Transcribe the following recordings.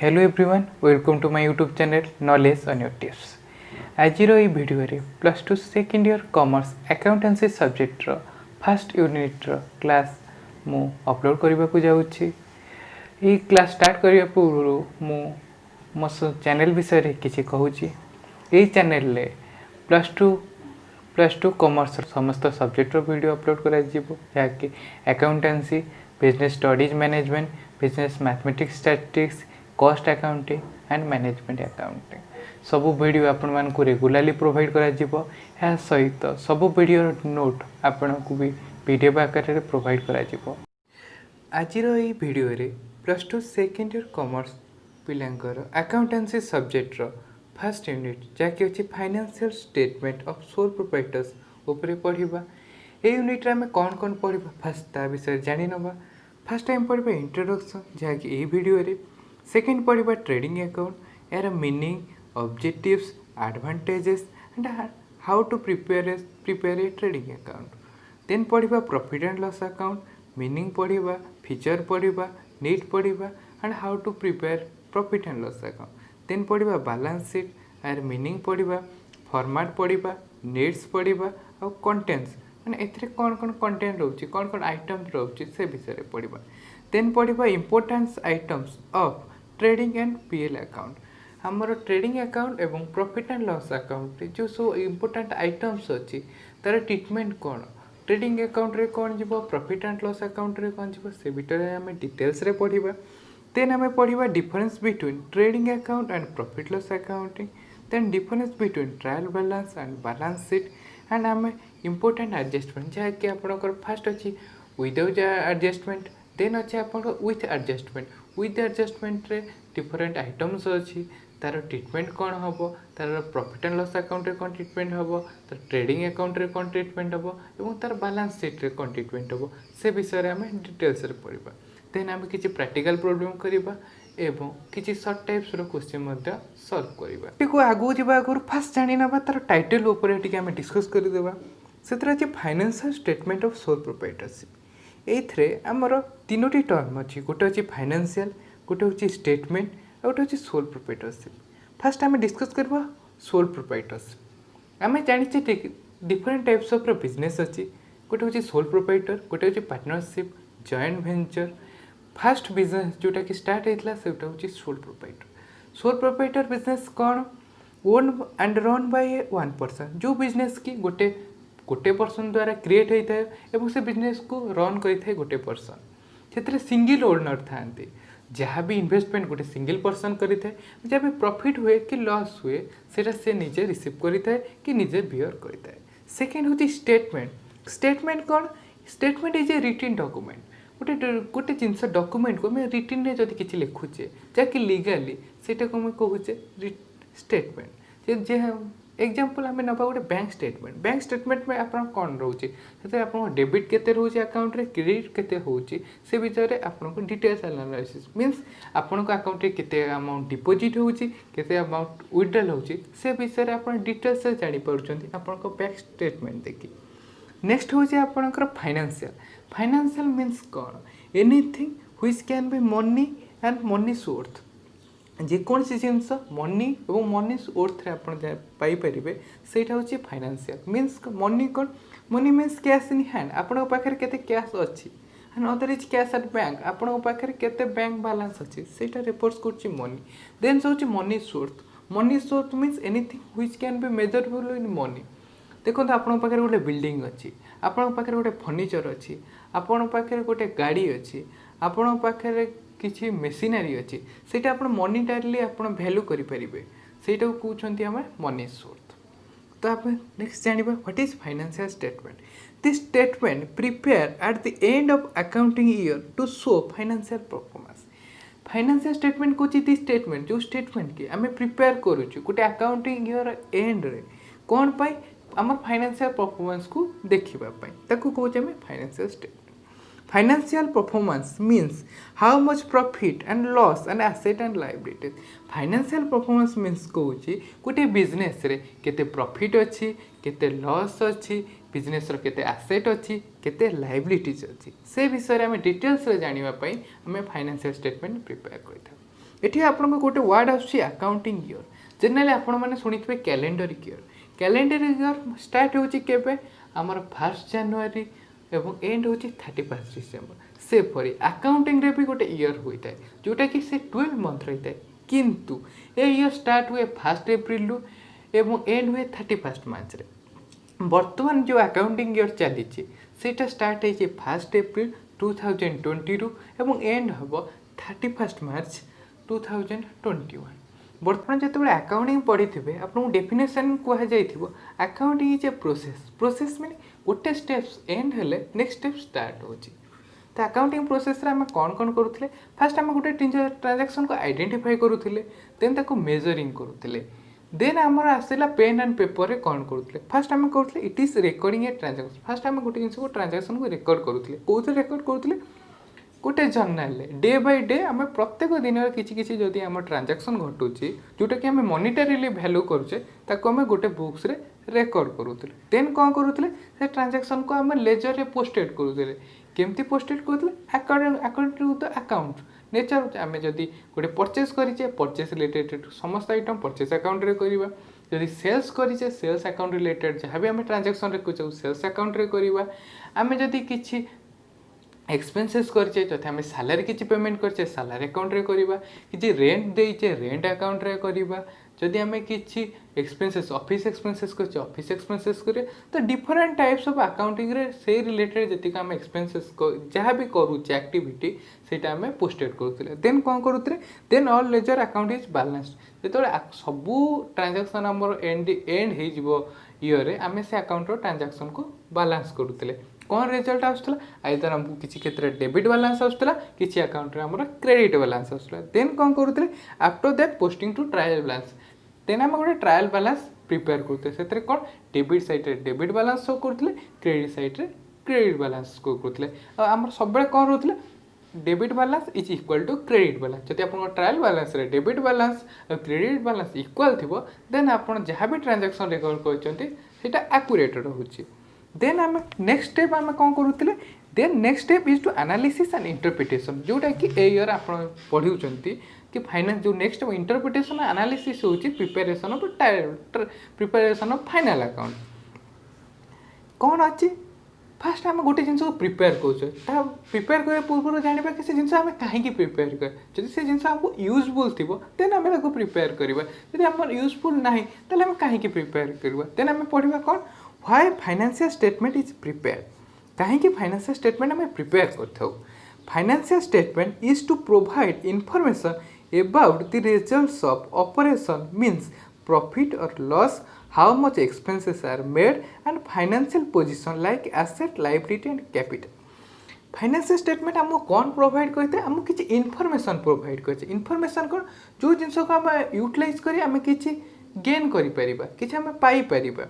Hello everyone, welcome to my YouTube channel knowledge on your tips. आज video रे plus two second year commerce accountancy subject first unit class मु upload करने को जाऊँगी। ये class start करने पूर्व मो चैनल विषय किसी कहूँ। ये चैनल रे प्लस टू कॉमर्स समस्त सब्जेक्ट वीडियो अपलोड करा कि accountancy, business studies management, business mathematics, statistics, cost accounting and management accounting सबू वीडियो आपण मान को रेगुलाली प्रोवाइड करा जिवो। या सहित सबू वीडियो नोट आपण को भी पीडीएफ आकार रे प्रोवाइड करा जिवो। आजिर ये वीडियो रे plus two second year commerce पिलांकर अकाउंटेंसी सब्जेक्ट रो फर्स्ट यूनिट जहाँकि अच्छी financial statement of sole proprietors उपरे पढ़ा। ये यूनिट रे आम कौन कौन पढ़ा फास्ट ता विषय जानी नवा। फास्ट टाइम पढ़ा इंट्रोडक्शन जहाँकि ये वीडियो रे, सेकेंड पढ़ा ट्रेडिंग अकाउंट यार meaning, objectives, advantages and how to prepare a trading account. Then पढ़ा profit and loss account, meaning पढ़ा, फीचर पढ़ा, नीड पढ़ा and how to prepare profit and loss account. Then पढ़ा balance sheet यार meaning पढ़ा, format पढ़ा, needs पढ़ा और कंटेंट्स मैंने ए कौन कौन कंटेंट रोचे, कौन कौन आइटम्स रोचे से विषय पढ़ा। देन पढ़ा importance items of trading and PL account. हमर ट्रेडिंग अकाउंट एवं प्रॉफिट एंड लॉस अकाउंट जो सब इंपोर्टेंट आइटम्स अच्छी तार ट्रिटमेंट कौन, ट्रेडिंग अकाउंट रे कौन जीव, प्रॉफिट एंड लॉस अकाउंट रे कौन जीव, से विषय आम डिटेल्स रे पढ़ा। देन आम पढ़ा difference between trading account and profit loss accounting, then difference between trial balance and balance sheet and आम इंपोर्टेंट एडजस्टमेंट जहाँकि आपंकर फास्ट अच्छी विदाउट एडजस्टमेंट, देन अच्छे आप विथ एडजस्टमेंट। विथ एडजस्टमेंट रे डिफरेंट आइटम्स अच्छी तार ट्रिटमेंट कौन हम, तार प्रॉफिट एंड लॉस अकाउंट रे कौन ट्रिटमेंट हम, तार ट्रेडिंग अकाउंट रे कौन ट्रिटमेंट हम और तार बैलेंस शीट रे कौन ट्रिटमेंट हम से विषय आम डिटेल्स रे पढ़ा। देन आम किसी प्रैक्टिकल प्रॉब्लम करवा एवं किसी सर्ट टाइप्स रो क्वेश्चन सॉल्व करवा। आगू जावा आगु फास्ट जानी ना तार टाइटल उपर आम डिस्कस करदेवा। से financial statement of sole proprietorship. ये आमर तीनोटी टर्म अच्छी, गोटे अच्छी फाइनेंशियल, गोटे हूँ स्टेटमेंट और गोटे हूँ सोल प्रोप्राइटरशिप। फास्ट आम डिस्कस करवा सोल प्रोप्राइटरशिप। आम जाने डिफरेंट टाइप्स ऑफ बिजनेस अच्छी, गोटे हूँ सोल प्रोप्राइटर, गोटे हूँ partnership, joint venture. First business जोटा कि स्टार्ट होता है सेटा हूँ sole proprietor. Sole proprietor business कौन, own and run by one person, जो बिजनेस की गोटे पर्सन द्वारा क्रिएट होता है और से बिजनेस को रन करें गोटे पर्सन। से सिंगल ओनर था, जहाँ भी इन्वेस्टमेंट गोटे सिंगल पर्सन करें, जहाँ भी प्रॉफिट हुए कि लॉस हुए सेटा से निजे रिसीव करें कि निजे बियर करें। सेकेंड हूँ स्टेटमेंट। स्टेटमेंट कौन, statement is a written document. गोटे जिनस डॉक्यूमेंट को आम रिटन रे जदि किसी लिखुचे जहाँकि लीगाली सेटा को आम कहूचे स्टेटमेंट। एग्जांपल आम ना गोटे बैंक स्टेटमेंट। बैंक स्टेटमेंट में आप कौन रोचे से आप डेबिट केते रोचे अकाउंट रे, क्रेडिट केते होची से विषय आपको डिटेल्स एनालिसिस मीन्स आपन को अकाउंट रे केते अमाउंट डिपोजिट होची, केते अमाउंट विथड्रॉल होची से विषय आप डिटेल्स जानि पारुछंती आपन को बैंक स्टेटमेंट देखि। नेक्स्ट होची आपनकर फाइनेंशियल। फाइनेंशियल मीन्स कौन, anything which can be money and money source. जेकोसी जिनस मनी और मनी सोर्थ पाइपर से हूँ फाइनेंशियल। मीन्स मनी कौन, money means cash in hand, आपण पाखे केते कैश अच्छी and other is cash at bank, आपण पाखे केते बैंक बैलेंस अच्छी से रिपोर्ट्स कर मनी। देन से हूँ money source. Money source means anything which can be measurable in money. देखो आपण पाखे गोटे बिल्डिंग अच्छी, आपण पाखे गोटे फर्निचर अच्छी, आपण पाखे गोटे गाड़ी अच्छी, आपण पाखे किसी मेसीनारी अच्छी, से आप मनीटारली आप भैल्यू करेंगे से कहते हैं मनी सोर्थ। तो आप नेक्स्ट जाना what is financial statement. This statement prepare at the end of accounting year to show financial performance. Financial statement कौन दी स्टेटमेंट जो स्टेटमेंट की आम प्रिपेयर करुँ गोटे अकाउंटिंग ईयर एंड रे कौन पाई आम फाइनेंशियल परफॉर्मेंस को देखापी कहते हैं financial statement. Financial performance means how much profit and loss and asset and liabilities. Financial performance means कहूँ गोटे बिजनेस रे केते प्रॉफिट अच्छी, केते लॉस अच्छी, बिजनेस रो केते एसेट अच्छी, केते लायबिलिटीज अच्छी से विषय में डिटेल्स रे जानिबा पई हमें फाइनेंशियल स्टेटमेंट प्रिपेयर करता। ये आपको गोटे वर्ड आकाउंटिंग ईयर जनरली आपण मैंने शुणी calendar year calendar year start होके आमर 1 जनवरी एवं एंड हो 31 डिसेम्बर सेपरी आकाउंटिंग रे भी गोटे ईयर होता है जोटा कि से 12 मंथ रही है किंतु ये ईयर स्टार्ट हुए 1 एप्रिल एवं एंड हुए 31 मार्च रे बर्तमान जो अकाउंटिंग ईयर चली सेटा स्टार्ट है 1 एप्रिल 2020 रु एवं एंड हम 31 मार्च 2021 बर्तमान जो अकाउंटिंग पढ़ी थे आपको डेफिनेशन कहुई accounting is a process mean गोटे स्टेप्स एंड हेले नेक्स्ट स्टेप स्टार्ट हो तो अकाउंटिंग प्रोसेस आम कौन कौन करूँ फास्ट आम गोटे ट्रांजैक्शन को आइडेंटिफाई करूँ देन ताको मेजरिंग करूँ देन आमर आसला पेन एंड पेपर रे कौन करूँ फास्ट आम करूँ it is recording a transaction fast आम गोटे जिन ट्रांजैक्शन को रिकॉर्ड करूँ कौन रिकॉर्ड करूँ गोटे जर्नाल डे बाय डे आम प्रत्येक दिन किसी जदि आम ट्रांजैक्शन घटुची जोटा कि आम मॉनिटरीली वैल्यू करुचे ताको आम गोटे बुक्स रे रेकर्ड करूँ देन कौन करूँ से ट्रांजैक्शन को आम लेजर रे पोस्टेड करूँ केमती पोस्टेड करूँ according to the account nature आम जदि गोटे परचेज करें परचेज रिलेटेड समस्त आइटम परचेज अकाउंट रे करवा जदि सेल्स करें सेल्स अकाउंट रिलेटेड जहाँ भी आम ट्रांजैक्शन रे सेल्स अकाउंट रे करवा आम जदि किसी एक्सपेंसेस करछे तथा आम सैलरी किसी पेमेंट करछे सैलरी अकाउंट रे करवा किसी रेंट देइछे रेंट अकाउंट रे करवा जदि आम किसी एक्सपेंसेस ऑफिस एक्सपेंसेस करछे ऑफिस एक्सपेंसेस करे तो डिफरेंट टाइप्स ऑफ अकाउंटिंग रे से रिलेटेड जति आम एक्सपेंसेस जहाँ भी करूचे एक्टिविटी सेटा आम पोस्टेड करूले देन कौन करूले then all ledger account is balanced जो सबू ट्रांजैक्शन आमर एंड हो ईयर आम से अकाउंट ट्रांजैक्शन को बैलेंस करूले कौन रिजल्ट आसला आइदर आमको किसी क्षेत्र में डेबिट बैलेंस आसला किसी अकाउंट रे हमर क्रेडिट बैलेंस आसला देन कौन करूले after that posting to trial balance then आम गोटे ट्रायल बैलेंस प्रिपेयर करते से कौन डेबिट साइड रे डेबिट बैलेंस शो करते क्रेडिट साइड रे क्रेडिट बैलेंस शो करते आम सब कौन रोते debit balance is equal to credit balance जब आप ट्रायल बैलेंस रे डेबिट बैलेंस और क्रेडिट बैलेंस इक्वल थी देन आप जहाँ भी ट्रांजैक्शन रिकॉर्ड करते एक्यूरेट रोचे देन आम नेक्स्ट स्टेप आम कौन करूँ then next step is to analysis and interpretation जोटा कि ईयर आप पढ़ुं कि फाइनेंस जो नेक्स्ट इंटरप्रिटेशन एनालिसिस होची preparation of preparation of final account कौन अच्छी फास्ट आम गोटे जिन को प्रिपेयर करें प्रिपेयर करने पूर्व जानवा कि जिन आम कहीं प्रिपेयर कर जब से जिन आमको यूजफुल थी देन आम प्रिपेयर करवा जब आम यूजफुल ना तो आम कहीं प्रिपेयर करवा देन आम पढ़ा कौन why financial statement is prepare कहीं फाइनेंशियल स्टेटमेंट आम प्रिपेयर कर financial statement is to provide information about the results of operation means profit और loss how much expenses are made and financial position like asset liability and capital financial statement आमको कौन provide करते हैं आमको किसी information provide करते information कौन जो जिनस को आम यूटिलाइज करी आम किसी गेन करिपरिबा किसी आम पाई परिबा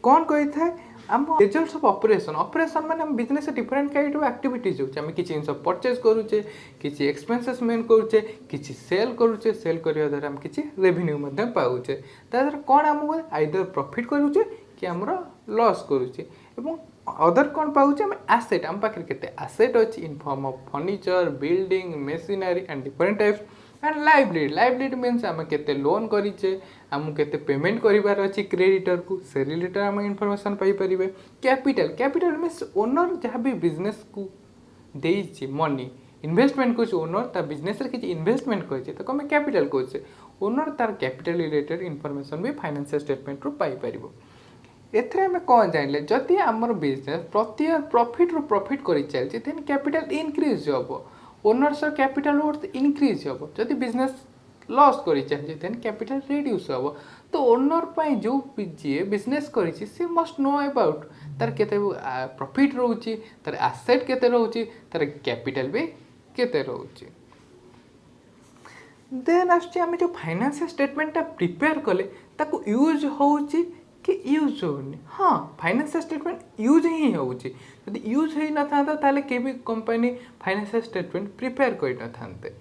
कौन कही था आम रिजल्ट्स ऑफ ऑपरेशन ऑपरेशन माने हम business different kind of activities होचे हम किसी जिनस परचेज करूचे किसी एक्सपेंसेस मेन करूचे किसी सेल करूचे सेल करिया द्वारा हम किसी रेवेन्यू मध्ये पाउचे ता द्वारा कौन आमको आइदर प्रॉफिट करूचे कि हमरो लॉस करूचे एवं अदर कौन पाउचे हम एसेट हम पाखे केते एसेट अछि in form of furniture building machinery and different types and liability means आम केते लोन करिचे आमको केते पेमेंट करिवार अछि क्रेडिटर को से रिलेटेड आम इनफॉरमेशन पाई परिबे कैपिटल मीन्स ओनर जहाँ भी बिजनेस को देइछि मनी इन्वेस्टमेंट को ओनर ता बिजनेस रे किछि इन्वेस्टमेंट करिছে तो हम कैपिटल कहछे ओनर तार कैपिटल रिलेटेड इनफॉरमेशन भी फाइनेंशियल स्टेटमेंट रो पाई परिबो एथरे में कौन जानले जदि आमर बिजनेस प्रति प्रॉफिट करि चलछि देन कैपिटल इंक्रीज होबो ओनर्स कैपिटल वर्थ इंक्रीज होबो जदि बिजनेस लॉस करि चलछि देन कैपिटल रिड्यूस होबो तो ओनर पाई जो जे बिजनेस करिछि से मस्ट नो अबाउट तार केते प्रॉफिट रहउछि तार एसेट केते रहउछि तार कैपिटल भी केते रहउछि देन आछी आम जो फाइनेंशियल स्टेटमेंट प्रिपेयर कले ताको यूज होउछि कि यूज होनी हाँ फाइनेंशियल स्टेटमेंट यूज ही होउछि यदि यूज ही न था ताले के भी कंपनी फाइनेंशियल स्टेटमेंट प्रिपेयर कर न थांते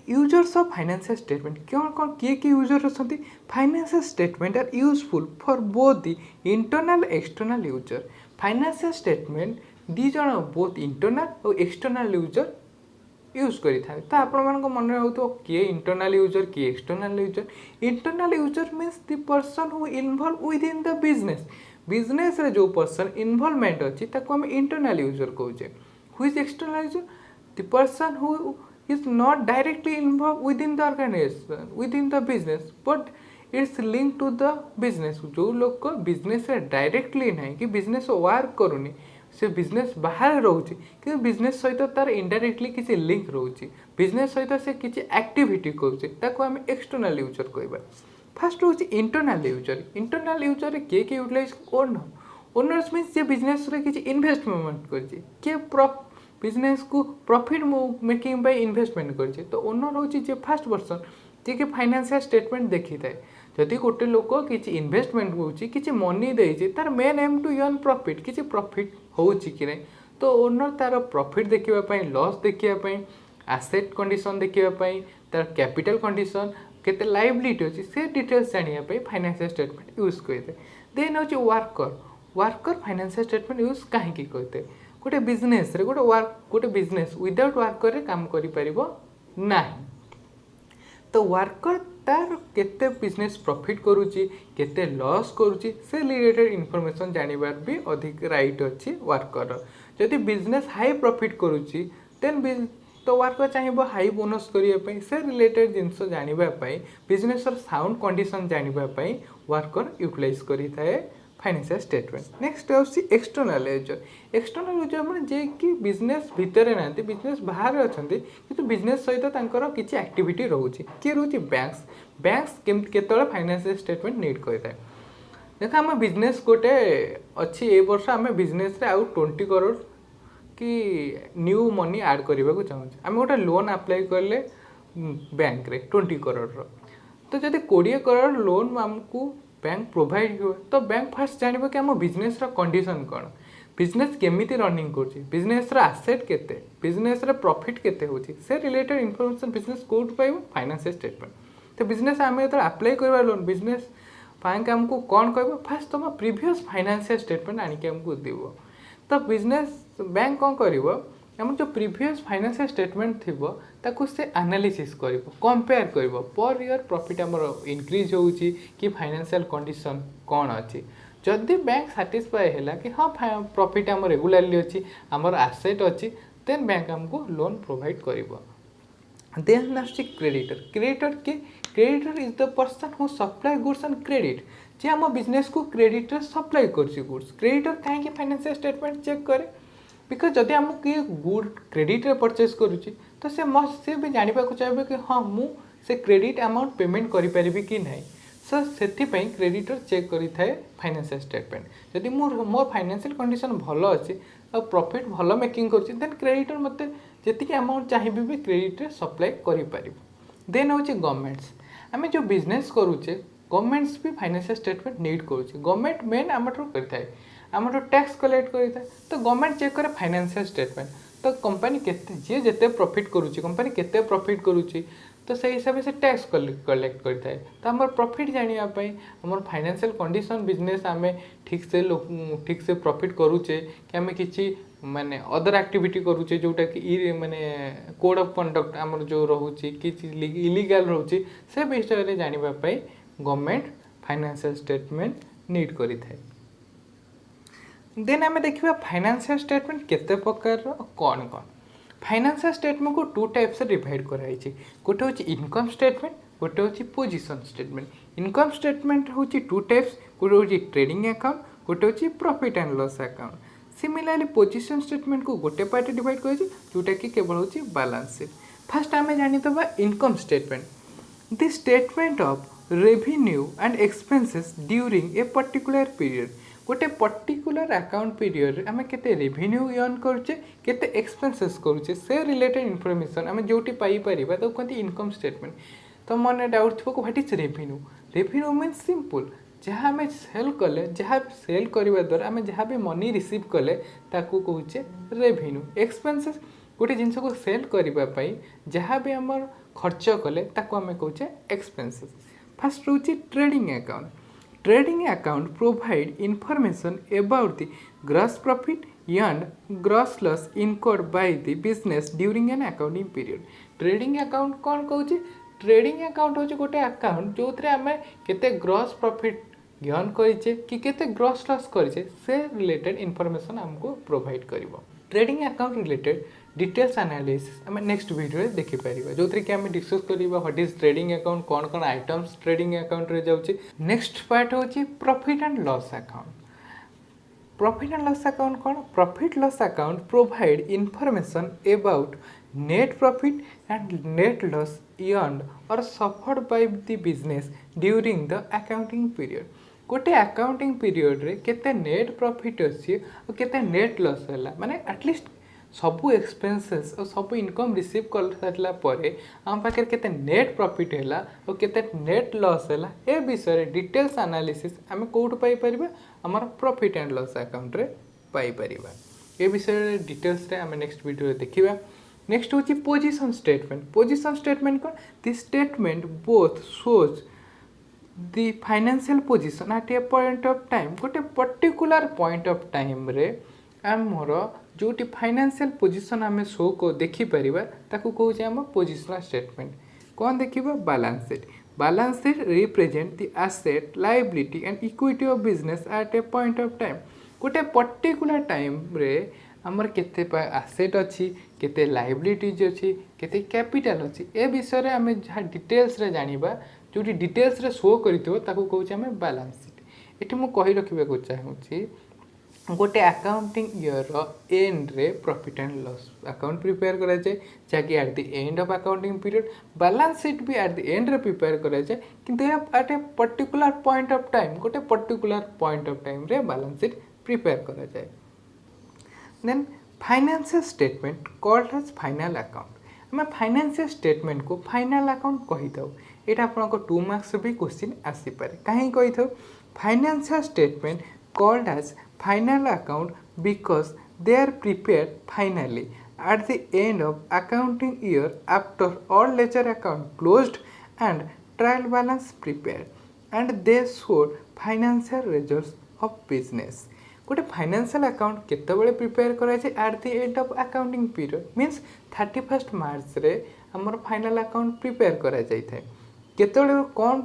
यूजर्स ऑफ फाइनेंशियल स्टेटमेंट कौन कौन किए यूजर अच्छा financial statement are useful for both the internal external user financial statement these are both internal और एक्सटर्नल यूजर यूज करें। तो आपण मन हो किए इंटरनल यूजर किए external user. Internal user means the person who involve within the business. Business रे जो पर्सन इन्वॉल्वमेंट अच्छी आम इंटरनल यूजर कहे। Who is external user? The person who is not directly involved within the organization within the business but it's linked to the business। जो लोग business directly ना कि business work करूनी से business बाहर रोचे कि बिजनेस सहित तार इनडायरेक्टली किसी लिंक रोचे बिजनेस सहित से किसी एक्टिविटी करुचे आम एक्सटर्नल यूजर कहबा। फास्ट हूँ इंटरनल यूजर। इंटरनल यूजर किए किए यूटिलाइज ओनर। ओनर्स मीन्स जे बिजनेस किसी इन्वेस्टमेंट कर बिजनेस को प्रॉफिट मेकिंग इन्वेस्टमेंट कर। तो ओनर हूँ जे फास्ट पर्सन जी कि फाइनेंशियल स्टेटमेंट देखी थाए। जदि गोटे लोक किसी इन्वेस्टमेंट होची मनी देइछि तार main aim to earn profit किसी प्रॉफिट होउछि कि नहीं। तो ओनर तार प्रॉफिट देखिबा लॉस देखिबा एसेट कंडीशन देखिबा तार कैपिटल कंडीशन केते लायबिलिटी अछि से डिटेल्स जानिबा फाइनेंशियल स्टेटमेंट यूज करते। देन हूँ worker. Worker financial statement use कहीं करते गोटे बिजनेस रे गोटे बिजनेस विदाउट वर्कर रे काम करि परिबो नाही। तो वर्कर तार केते बिजनेस प्रॉफिट करुची केते लॉस करुची से रिलेटेड इनफॉरमेशन जानिबार भी अधिक राइट अछि वर्कर। जदि बिजनेस हाई प्रॉफिट करुची देन तो वर्कर चाहिए हाई बोनस करने से रिलेटेड जिनस जानापी बिजनेस साउंड कंडीशन जानापी वर्कर यूटिलाइज करें फाइनेंशियल स्टेटमेंट। नेक्स्ट आउट एक्सटर्नल यूजर। एक्सटर्नल यूजर मैंने जे कि बिजनेस भितर ना बिजनेस बाहर अच्छा कि बिजनेस सहित किसी एक्टिविटी रोचे किए रोचे बैंक्स। बैंक्स केतले फाइनेंशियल स्टेटमेंट नीड करें। देख आम बिजनेस गोटे अच्छी ए वर्ष आम बिजनेस रे आउ 20 करोड़ कि न्यू मनी ऐड करने को चाहूँ। आम गोटे लोन अप्लाई कले बैंक रे 20 करोड़ तो जब 20 करोड़ लोन आमको बैंक प्रोवाइड हुए तो बैंक फास्ट जान कि आम बिजनेस कंडीशन कौन बिजनेस केमिति रनिंग कर बिजनेस आसेट केते बिजनेस प्रॉफिट केते होची से रिलेटेड इनफॉरमेशन बिजनेस कोड पाइब फाइनेंशियल स्टेटमेंट। तो बिजनेस आम जो अप्लाई करवा लोन बिजनेस बैंक आमको कौन कह फास्ट तुम प्रीवियस फाइनेंशियल स्टेटमेंट आनिक आमको देव। तो बिजनेस बैंक कौन कर आम जो प्रीवियस फाइनेंशियल स्टेटमेंट थी ताकू से एनालिसिस कर कंपेयर कर पर ईयर प्रॉफिट आमर इंक्रीज होउची कि फाइनेंशियल कंडीशन कौन अच्छी। जदि बैंक साटिस्फाई है कि हाँ प्रॉफिट आम रेगुलारली अच्छी आमर एसेट अच्छी देन बैंक आमको लोन प्रोवाइड कर। देन आसुची क्रेडिटर। क्रेडिटर के creditor is the person who supply goods and credit जे आम बिजनेस को क्रेडिटर सप्लाई कर गुड्स। क्रेडिटर कहीं फाइनेंशियल स्टेटमेंट चेक करे बिकज जदि आमको किए गुड क्रेडिट रे परचेज करुच्ची तो से भी जानवा चाहिए कि हाँ मुझे क्रेडिट अमाउंट पेमेंट करें कि ना। सो से क्रेडिटर चेक करें फाइनेंशियल स्टेटमेंट। जदि मोर फाइनेंशियल कंडीशन भल अच्छी और प्रॉफिट भल मेकिंग कर देन क्रेडिटर मत जी अमाउंट चाहिए भी क्रेडिट सप्लाई कर। देन हूँ गवर्नमेंट्स। आम जो बिजनेस करुचे गवर्नमेंट्स भी फाइनेंशियल स्टेटमेंट नीड करुचे। गवर्नमेंट मेन आम कर आम टैक्स कलेक्ट करें तो गवर्नमेंट चेक करे फाइनेंशियल स्टेटमेंट। तो कंपनी केते जी जिते प्रॉफिट करुच्ची कंपनी केते प्रॉफिट करुच्ची तो से हिसाब से टैक्स कलेक्ट करें। तो आम प्रॉफिट जानापी आम फाइनेंशियल कंडीशन बिजनेस आम ठीक से प्रॉफिट करुचे कि आम कि माने अदर एक्टिविटी करुचे जोटा कि माने कोड ऑफ कंडक्ट आमर जो रोचे कि इलीगल रोचे से विषय में जानापी गवर्नमेंट फाइनेंशियल स्टेटमेंट नीड करें। देन आम देखा फाइनेंशियल स्टेटमेंट केते प्रकार कौन कौन। फाइनेंशियल स्टेटमेंट को 2 टाइप्स से डिवाइड कराई। गोटे हूँ इनकम स्टेटमेंट गोटे हूँ पोजिशन स्टेटमेंट। इनकम स्टेटमेंट हूँ 2 टाइप्स गोटे हूँ ट्रेडिंग अकाउंट गोटे हूँ profit and loss account. Similarly position statement को गोटे पार्ट डिवाइड कर जोटा कि केवल हूँ बैलेंस शीट। फास्ट आम जानीदबा income statement. The statement of revenue and expenses during a particular period. गोटे पर्टिकुलर अकाउंट पीरियड आम केते रेवेन्यू अर्न करुचे केते एक्सपेंसेस करुचे से रिलेटेड इनफॉरमेशन आम जोटी पाई परिबा तो कहते इनकम स्टेटमेंट। तो मन डाउट थो what is revenue. Revenue means simple जहाँ आम सेल कले जहाँ सेल करने द्वारा आम जहाँ भी मनी रिसीव कले ताकू कहूचे रेवेन्यू। एक्सपेंसेस गोटे जिनस को सेल करने जहाँ भी आम खर्च कले ताकू आम कहूचे एक्सपेंसेस। फास्ट रोचे trading account. Trading account provide information about the gross profit, and gross loss incurred by the business during an accounting period. Trading account कौन कहूँ? ट्रेडिंग अकाउंट हूँ गोटे अकाउंट जो आम केते ग्रॉस प्रॉफिट गेन करें कि केते ग्रॉस लॉस करें से रिलेटेड इनफॉरमेशन हमको प्रोवाइड करिवो। Trading account related details analysis आम नेक्स्ट वीडियो देखिपर जो कि आम डिस्कस करवा व्हाट इज ट्रेडिंग अकाउंट, कौन कौन आइटम्स ट्रेडिंग अकाउंट रे जाउची। नेक्स्ट पार्ट होची profit and loss account. Profit and loss account कौन? Profit loss account provide information about net profit and net loss earned or suffered by the business during the accounting period. गोटे accounting period रे केते net profit अच्छी और केते net loss है, माने at least सबू एक्सपेंसेस और सबू इनकम रिसीव कर सारा पर आम पाखे केते नेट प्रॉफिट है और केते नेट लॉस है ए विषय डिटेल्स एनालिसिस आम कौट पाइपर आमर प्रॉफिट एंड लॉस अकाउंट रे पाइपर ए विषय डिटेल्स रे आम नेक्स्ट वीडियो देखिबा। नेक्स्ट होची पोजीशन स्टेटमेंट। पोजीशन स्टेटमेंट कौन? This statement both shows the financial position at a point of time. गोटे पर्टिकुलर पॉइंट ऑफ टाइम रे आमर जोटी फाइनेंशियल पोजीशन आम शो को देखिपर ताकू कहूँ आम पोजिशनल स्टेटमेंट। कौन देखिबा? Balance sheet. Balance sheet represent the asset, liability and equity of business at a point of time. गोटे पर्टिकुलर टाइम रे आमर केते एसेट अच्छी, केते लायबिलिटीज अच्छी, केते कैपिटल अच्छी ए विषय आम जहाँ डिटेल्स रे जानिबा जो डिटेल्स रे शो करितो ताकू कहूँ आम बैलेंस शीट। एठी मु कहि रखिबा को चाहूँगी गोटे अकाउंटिंग इयर एंड रे profit and loss account prepare करा जाए जहाँकि at the end of accounting period. Balance sheet भी एट द एंड रे प्रिपेयर करा जाए किंतु at a particular point of time गोटे पर्टिकुलर पॉइंट ऑफ टाइम रे बैलेंस शीट प्रिपेयर करा जाए। Then financial statement called as final account. आम फाइनेंशियल स्टेटमेंट को फाइनल अकाउंट कही था। यहाँ आपको 2 मार्क्स भी क्वेश्चन आसीपे। कहीं कही था financial statement called as final account because they are prepared finally at the end of accounting year after all ledger account closed and trial balance prepared and they showed financial results of business. गोटे financial account केतबेले prepare करा जाए eight the end of accounting period means 31 मार्च रे हमर final account prepare करा जाय थाए। केतबेले कौन?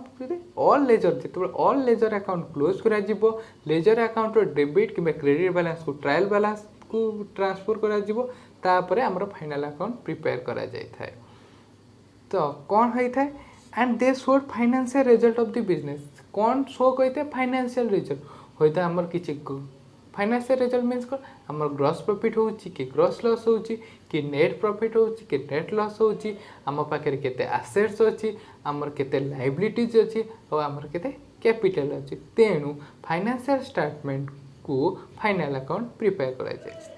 All laser जिते ऑल लेजर अकाउंट क्लोज करा जिवो, लेजर अकाउंट डेबिट कि क्रेडिट बैलेंस को ट्रायल बैलेंस को ट्रांसफर करा जिवो, तापरे हमर फाइनल अकाउंट प्रिपेयर करा जाय थाए। तो कौन होई थाए? And they showed financial result of the business. कौन शो करते? फाइनेंशियल रिजल्ट होता हमर किछि फाइनेंशियल रिजल्ट मीन्स कौन? हमर ग्रॉस प्रॉफिट होउची कि ग्रॉस लॉस होउची कि नेट प्रॉफिट होउची कि नेट लॉस होउची, आम पाखे केते एसेट्स अच्छी, आमर केते लायबिलिटीज अच्छी और आमर केते कैपिटल अच्छी। तेणु फाइनेंशियल स्टेटमेंट को फाइनल अकाउंट प्रिपेयर करा जाए।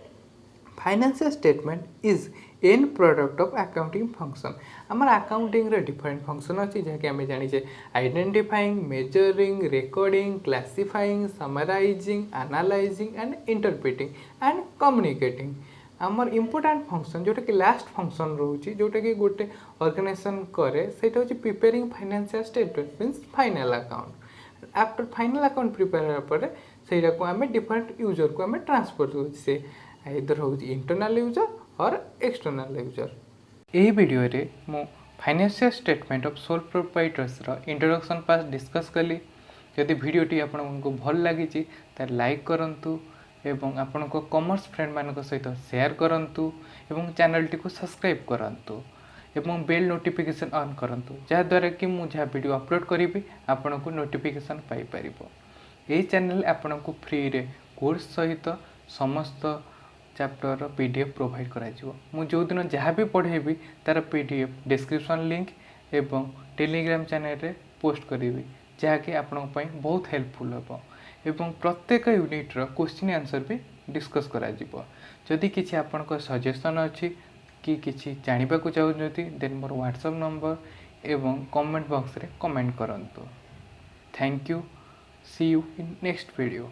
Financial statement is end product of accounting function. आमर अकाउंटिंग रे डिफरेंट फंक्शन अच्छी जहाँकि आम जाने identifying, measuring, recording, classifying, summarising, analysing and interpreting and communicating. आमर इंपोर्टाट फंक्शन जोटा कि लास्ट फंक्शन रोचे जोटा कि गोटे ऑर्गेनाइजेशन करे सेटा होची preparing financial statement means final account. After final account prepare पर सेटा को आम डिफरेंट यूजर को आम ट्रांसफर हो से इधर होची इंटरनल यूजर और एक्सटर्नल यूजर। यही वीडियो रे मो financial statement of sole proprietors रो इंट्रोडक्शन पास डिस्कस कली। जदि वीडियोटी आपको भल लगी तार लाइक करंतु एवं आपण को कॉमर्स फ्रेंड मान सहित शेयर करंतु एवं चैनल टी को सब्सक्राइब करंतु एवं बेल नोटिफिकेशन ऑन करंतु जहाँद्वारा कि मुझे जहाँ वीडियो अपलोड करी आपण को नोटिफिकेशन पाई परिबो। यही चैनल आपण को फ्री रे कोर्स सहित समस्त चैप्टर पीडीएफ प्रोवाइड करा जिवो। मु जो दिन जहाँ भी पढ़ेबी तार पीडीएफ डिस्क्रिप्शन लिंक एवं टेलीग्राम चैनल रे पोस्ट करी जहाँकि आपण बहुत हेल्पफुल हम एवं प्रत्येक यूनिट रो क्वेश्चन आंसर भी डिस्कस करा जिवो। जदि किछि आपण को सजेशन अछि कि किछि जानिबा को चाहउछथि देन मोर व्हाट्सएप नंबर एवं कमेंट बॉक्स रे कमेंट करंतु। Thank you. See you in next video.